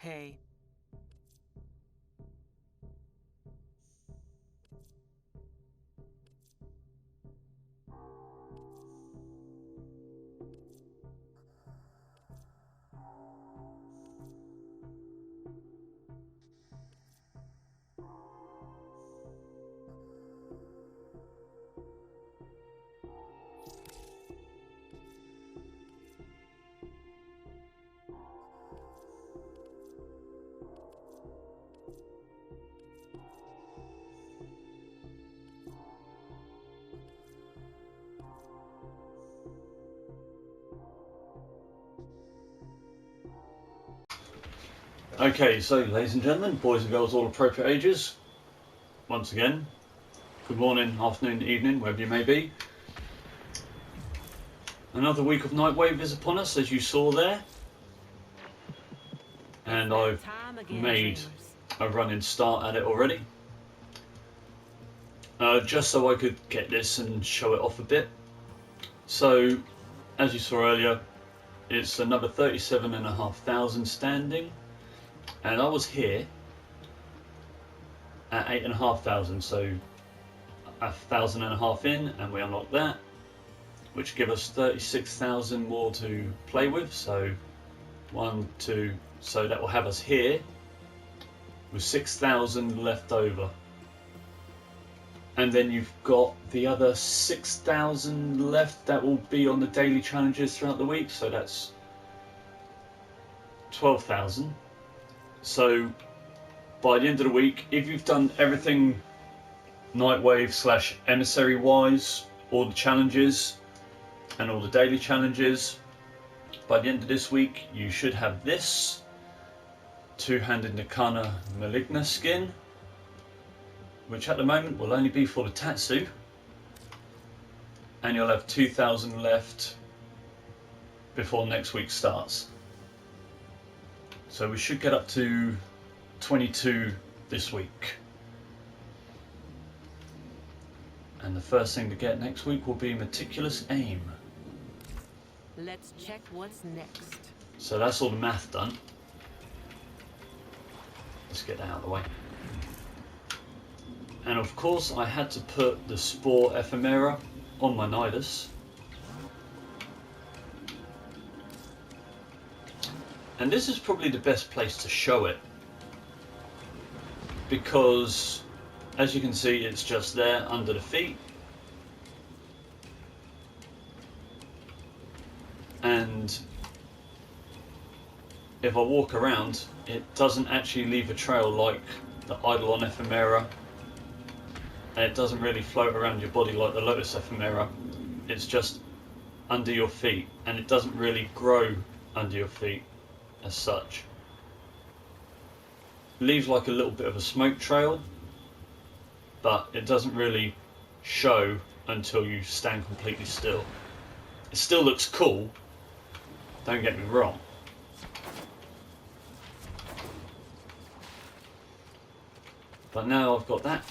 Hey. Okay, so ladies and gentlemen, boys and girls, all appropriate ages, once again, good morning, afternoon, evening, wherever you may be. Another week of Nightwave is upon us, as you saw there, and I've made a running start at it already, just so I could get this and show it off a bit. So, as you saw earlier, it's another 37,500 standing, and I was here at 8,500, so 1,500 in, and we unlock that, which give us 36,000 more to play with. So 1, 2, so that will have us here with 6,000 left over, and then you've got the other 6,000 left that will be on the daily challenges throughout the week, so that's 12,000. So by the end of the week, if you've done everything Nightwave / emissary wise, all the challenges and all the daily challenges, by the end of this week you should have this two-handed Nakak Maligna skin, which at the moment will only be for the Tatsu, and you'll have 2,000 left before next week starts. So we should get up to 22 this week. And the first thing to get next week will be Meticulous Aim. Let's check what's next. So that's all the math done. Let's get that out of the way. And of course I had to put the Spore Ephemera on my Nidus. And this is probably the best place to show it, because as you can see, it's just there under the feet, and if I walk around, it doesn't actually leave a trail like the Eidolon Ephemera, and it doesn't really float around your body like the Lotus Ephemera. It's just under your feet, and it doesn't really grow under your feet as such. It leaves like a little bit of a smoke trail, but it doesn't really show until you stand completely still. It still looks cool, don't get me wrong. But now I've got that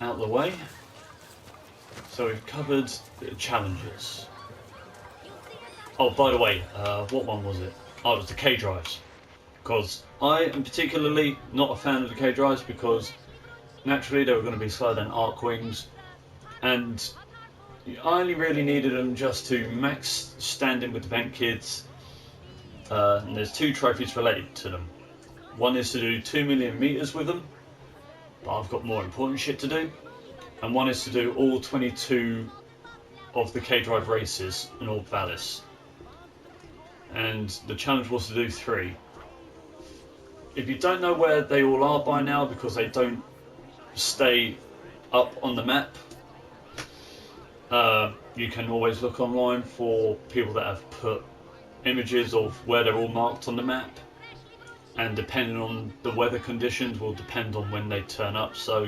out of the way, so we've covered the challenges. Oh, by the way, what one was it? Oh, it was the K drives. Because I am particularly not a fan of the K drives, because naturally they were going to be slower than Arcwings, and I only really needed them just to max standing with the Vent Kids. And there's 2 trophies related to them. One is to do 2 million meters with them, but I've got more important shit to do. And one is to do all 22 of the K-Drive races in Orb Valis. And the challenge was to do 3. If you don't know where they all are by now, because they don't stay up on the map, you can always look online for people that have put images of where they're all marked on the map, and depending on the weather conditions will depend on when they turn up. So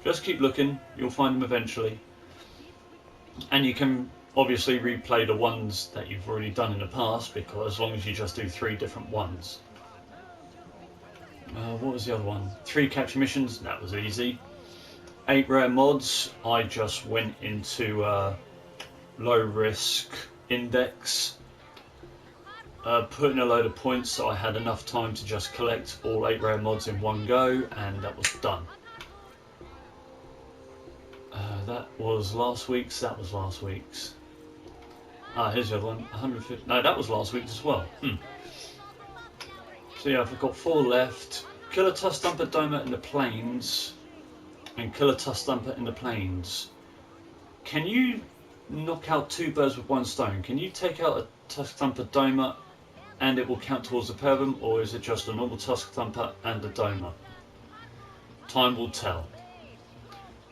just keep looking, you'll find them eventually, and you can obviously replay the ones that you've already done in the past, because as long as you just do 3 different ones. What was the other one? 3 capture missions, that was easy. 8 rare mods, I just went into low risk index put in a load of points so I had enough time to just collect all 8 rare mods in one go, and that was done. That was last week's. Here's the other one. 150. No, that was last week's as well. So yeah, I've got 4 left. Kill a Tusk Thumper Doma in the plains, and kill a Tusk Thumper in the plains. Can you knock out 2 birds with 1 stone? Can you take out a Tusk Thumper Doma and it will count towards the pair of them, or is it just a normal Tusk Thumper and a Doma? Time will tell.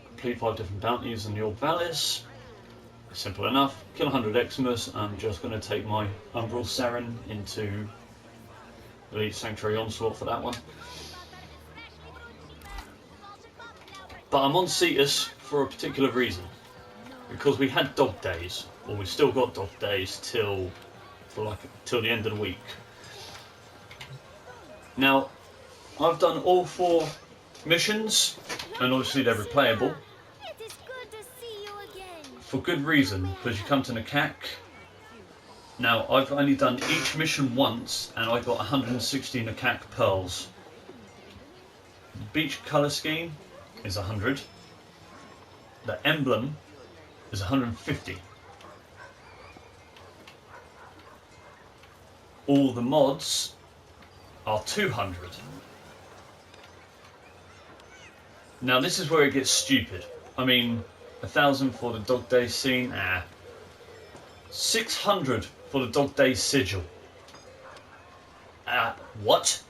Complete 5 different bounties in the Orb Valis. Simple enough. Kill 100 Eximus. I'm just going to take my Umbral Saren into Elite Sanctuary Onslaught for that one. But I'm on Cetus for a particular reason. Because we had dog days, or we still got dog days till the end of the week. Now, I've done all 4 missions, and obviously they're replayable. It is good to see you again. For good reason, because you come to Nakak. Now, I've only done each mission once, and I got 160 Nakak pearls. The beach colour scheme is 100. The emblem is 150. All the mods are 200. Now this is where it gets stupid. I mean, 1,000 for the Dog Day scene, 600 for the Dog Day sigil. What?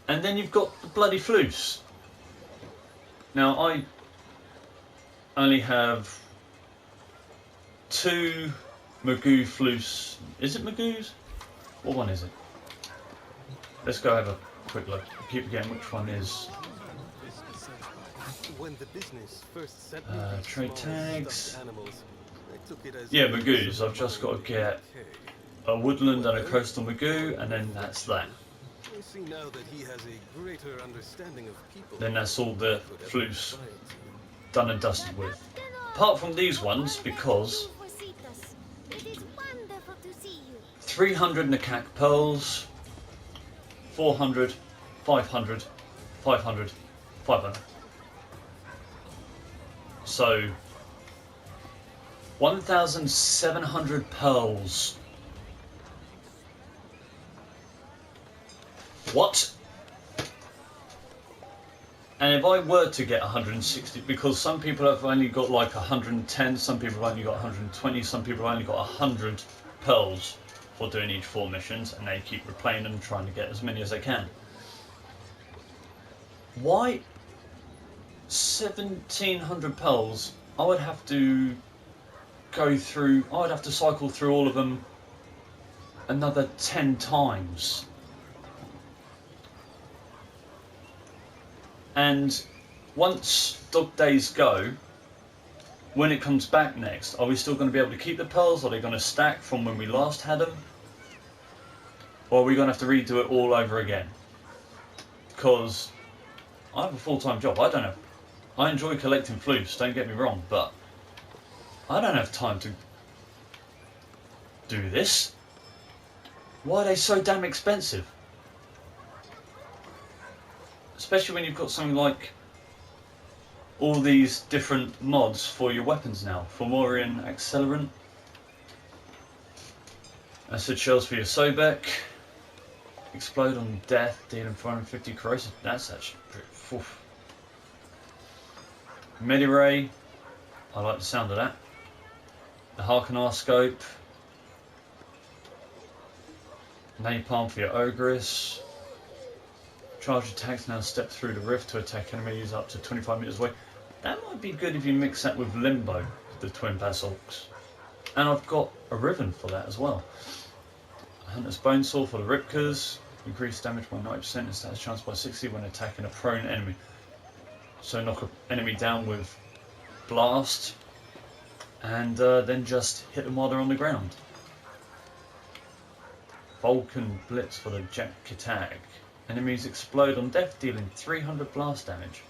And then you've got the bloody floofs. Now I only have 2 Magoo floofs. Is it Magoo's? What one is it? Let's go have a quick look. I keep forgetting which one is. When the business first sent Trade tags. animals, I took it as Yeah, Magoo's. I've just got to get a woodland and a coastal Magoo, and then that's that. I see now that he has a greater understanding of people. Then that's all the floofs done and dusted with. Apart from these ones, because It is wonderful to see you. 300 Nakak pearls, 400, 500, 500, 500. So 1,700 pearls. What? And if I were to get 160, because some people have only got like 110, some people have only got 120, some people have only got 100 pearls for doing each 4 missions, and they keep replaying them, trying to get as many as they can. Why 1,700 pearls? I would have to cycle through all of them another 10 times. And once Dog Days go, when it comes back next, are we still going to be able to keep the pearls? Are they going to stack from when we last had them? Or are we going to have to redo it all over again? Because I have a full-time job. I don't know. I enjoy collecting floofs, don't get me wrong, but I don't have time to do this. Why are they so damn expensive? Especially when you've got something like all these different mods for your weapons now. Fomorian Accelerant. Acid shells for your Sobek. Explode on death, dealing 450 corrosive. That's actually pretty. Oof. Mediray. I like the sound of that. The Harkonar Scope. Napalm for your Ogress. Charge attacks now step through the rift to attack enemies up to 25 meters away. That might be good if you mix that with Limbo, the Twin Basalts. And I've got a Riven for that as well. Hunter's Bonesaw for the Ripkers. Increase damage by 90% and status chance by 60 when attacking a prone enemy. So knock an enemy down with Blast. And then just hit them while they're on the ground. Vulcan Blitz for the Jack Kitag. Enemies explode on death, dealing 300 blast damage.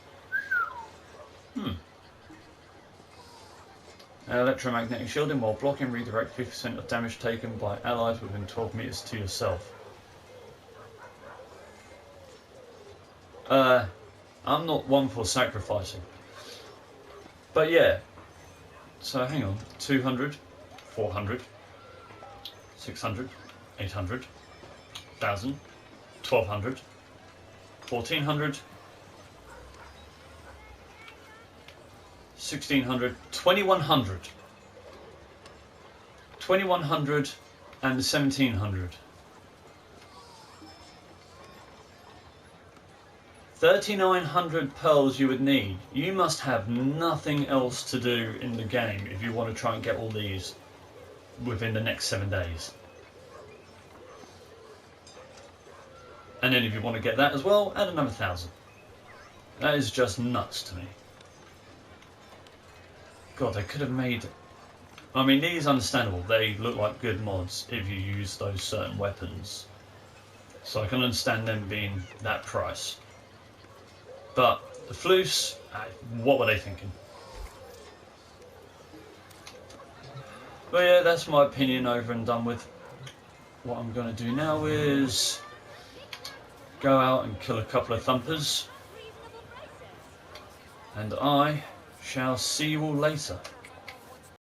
Electromagnetic shielding while blocking, redirect 50% of damage taken by allies within 12 meters to yourself. I'm not one for sacrificing. But yeah. So hang on. 200, 400, 600, 800, 1000, 1200, 1400, 1600, 2100, 2100 and 1700. 3,900 pearls you would need. You must have nothing else to do in the game if you want to try and get all these within the next 7 days. And then if you want to get that as well, add another 1,000. That is just nuts to me. God, they could have made... I mean, these are understandable. They look like good mods if you use those certain weapons. So I can understand them being that price. But the floofs, what were they thinking? But yeah, that's my opinion over and done with. What I'm going to do now is go out and kill a couple of thumpers. And I shall see you all later.